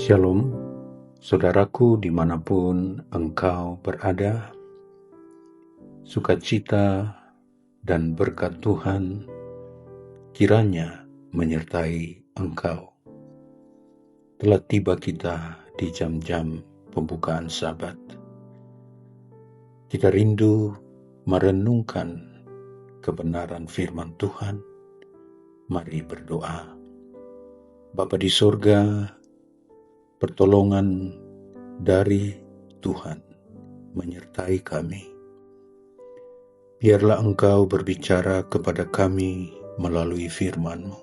Shalom, saudaraku dimanapun engkau berada, sukacita dan berkat Tuhan kiranya menyertai engkau. Telah tiba kita di jam-jam pembukaan Sabat. Kita rindu merenungkan kebenaran firman Tuhan. Mari berdoa. Bapa di sorga, pertolongan dari Tuhan menyertai kami. Biarlah Engkau berbicara kepada kami melalui firman-Mu.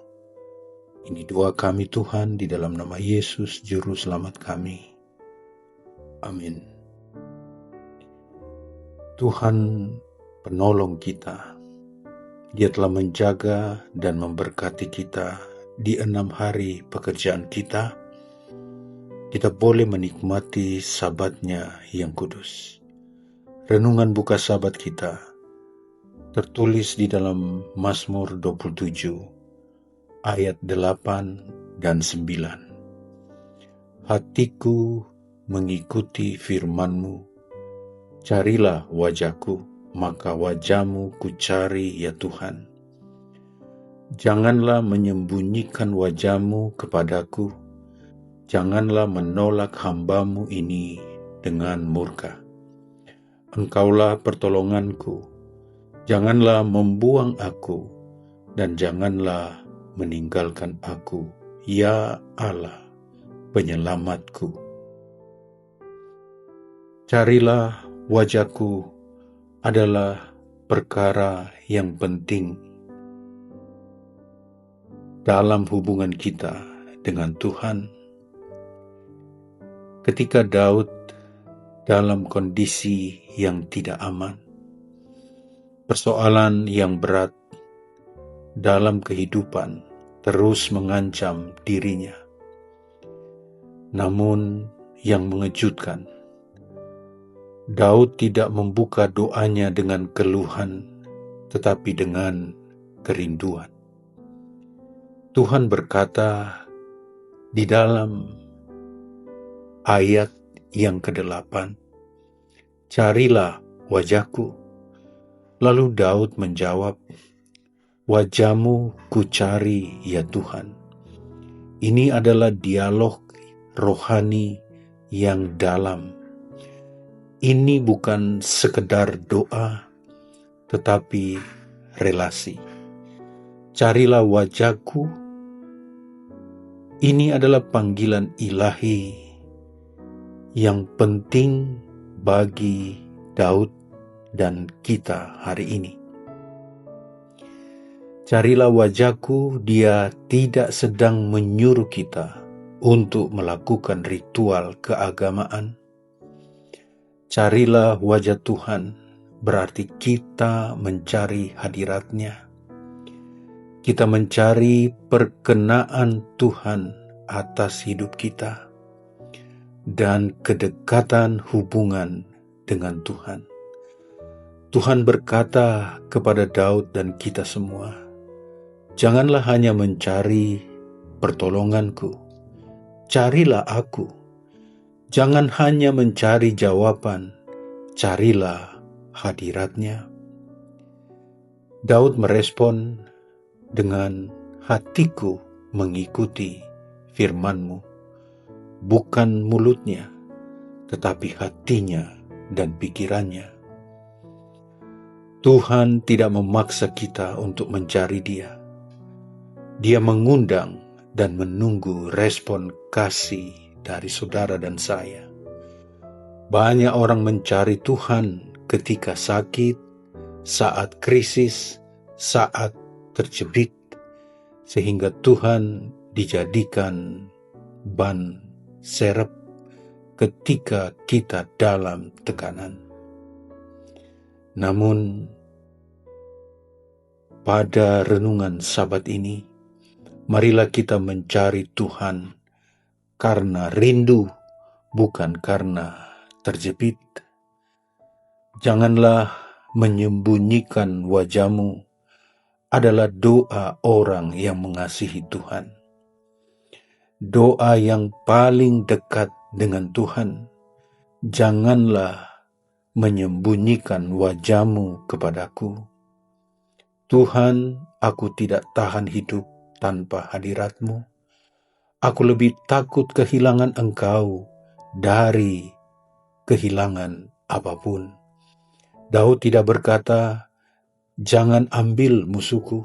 Ini doa kami Tuhan di dalam nama Yesus Juru Selamat kami. Amin. Tuhan penolong kita. Dia telah menjaga dan memberkati kita di 6 hari pekerjaan kita. Kita boleh menikmati Sabatnya yang kudus. Renungan buka Sabat kita tertulis di dalam Mazmur 27 ayat 8 dan 9. Hatiku mengikuti firman-Mu, carilah wajahku, maka wajah-Mu kucari ya Tuhan. Janganlah menyembunyikan wajah-Mu kepadaku, janganlah menolak hamba-Mu ini dengan murka. Engkaulah pertolonganku, janganlah membuang aku, dan janganlah meninggalkan aku, ya Allah, penyelamatku. Carilah wajahku adalah perkara yang penting dalam hubungan kita dengan Tuhan. Ketika Daud dalam kondisi yang tidak aman, persoalan yang berat dalam kehidupan terus mengancam dirinya. Namun yang mengejutkan, Daud tidak membuka doanya dengan keluhan, tetapi dengan kerinduan. Tuhan berkata di dalam ayat yang ke-8, carilah wajahku. Lalu Daud menjawab, wajah-Mu kucari ya Tuhan. Ini adalah dialog rohani yang dalam. Ini bukan sekedar doa, tetapi relasi. Carilah wajahku. Ini adalah panggilan ilahi yang penting bagi Daud dan kita hari ini. Carilah wajahku, dia tidak sedang menyuruh kita untuk melakukan ritual keagamaan. Carilah wajah Tuhan, berarti kita mencari hadirat-Nya. Kita mencari perkenaan Tuhan atas hidup kita dan kedekatan hubungan dengan Tuhan. Tuhan berkata kepada Daud dan kita semua, janganlah hanya mencari pertolonganku, carilah aku. Jangan hanya mencari jawaban, carilah hadirat-Nya. Daud merespon dengan hatiku mengikuti firman-Mu, bukan mulutnya, tetapi hatinya dan pikirannya. Tuhan tidak memaksa kita untuk mencari Dia. Dia mengundang dan menunggu respon kasih dari saudara dan saya. Banyak orang mencari Tuhan ketika sakit, saat krisis, saat terjepit, sehingga Tuhan dijadikan ban serep ketika kita dalam tekanan. Namun, pada renungan Sabat ini, marilah kita mencari Tuhan karena rindu, bukan karena terjepit. Janganlah menyembunyikan wajah-Mu adalah doa orang yang mengasihi Tuhan. doa yang paling dekat dengan Tuhan. Janganlah menyembunyikan wajah-Mu kepadaku. Tuhan, aku tidak tahan hidup tanpa hadirat-Mu. Aku lebih takut kehilangan Engkau dari kehilangan apapun. Daud tidak berkata, "Jangan ambil musuhku,"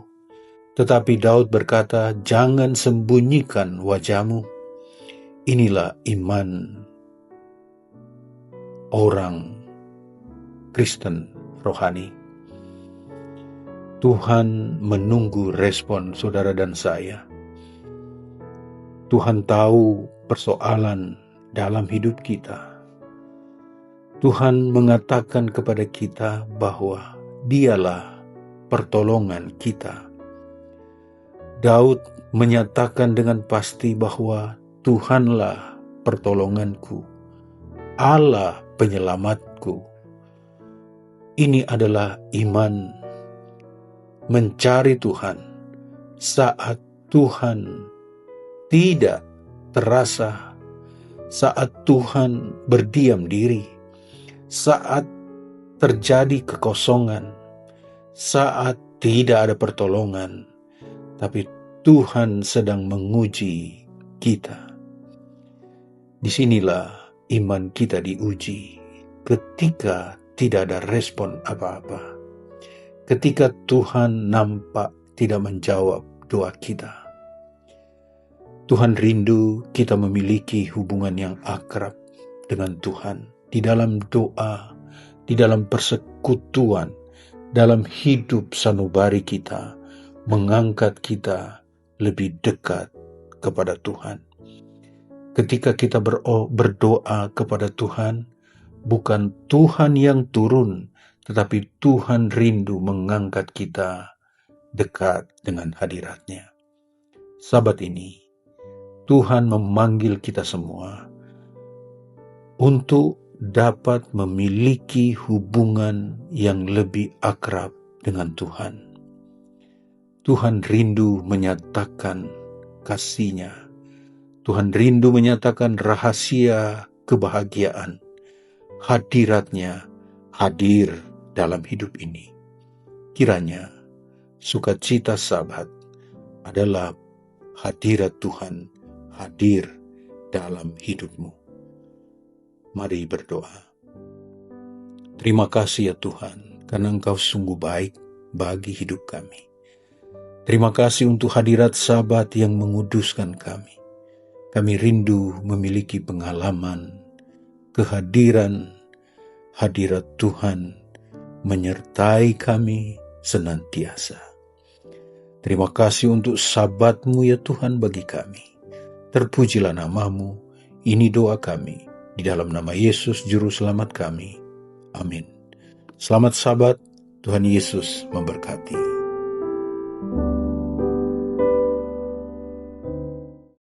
tetapi Daud berkata, "Jangan sembunyikan wajah-Mu." Inilah iman orang Kristen rohani. Tuhan menunggu respon saudara dan saya. Tuhan tahu persoalan dalam hidup kita. Tuhan mengatakan kepada kita bahwa Dialah pertolongan kita. Daud menyatakan dengan pasti bahwa Tuhanlah pertolonganku, Allah penyelamatku. Ini adalah iman mencari Tuhan saat Tuhan tidak terasa, saat Tuhan berdiam diri, saat terjadi kekosongan, saat tidak ada pertolongan, tapi Tuhan sedang menguji kita. Disinilah iman kita diuji, ketika tidak ada respon apa-apa, ketika Tuhan nampak tidak menjawab doa kita. Tuhan rindu kita memiliki hubungan yang akrab dengan Tuhan, di dalam doa, di dalam persekutuan, dalam hidup sanubari kita, mengangkat kita lebih dekat kepada Tuhan. Ketika kita berdoa kepada Tuhan, bukan Tuhan yang turun, tetapi Tuhan rindu mengangkat kita dekat dengan hadirat-Nya. Sabat ini, Tuhan memanggil kita semua untuk dapat memiliki hubungan yang lebih akrab dengan Tuhan. Tuhan rindu menyatakan kasih-Nya. Tuhan rindu menyatakan rahasia kebahagiaan. Hadirat-Nya hadir dalam hidup ini. Kiranya sukacita Sabat adalah hadirat Tuhan hadir dalam hidupmu. Mari berdoa. Terima kasih ya Tuhan, karena Engkau sungguh baik bagi hidup kami. Terima kasih untuk hadirat Sabat yang menguduskan kami. Kami rindu memiliki pengalaman, kehadiran, hadirat Tuhan menyertai kami senantiasa. Terima kasih untuk Sabat-Mu ya Tuhan bagi kami. Terpujilah nama-Mu, ini doa kami, di dalam nama Yesus Juru Selamat kami. Amin. Selamat Sabat, Tuhan Yesus memberkati.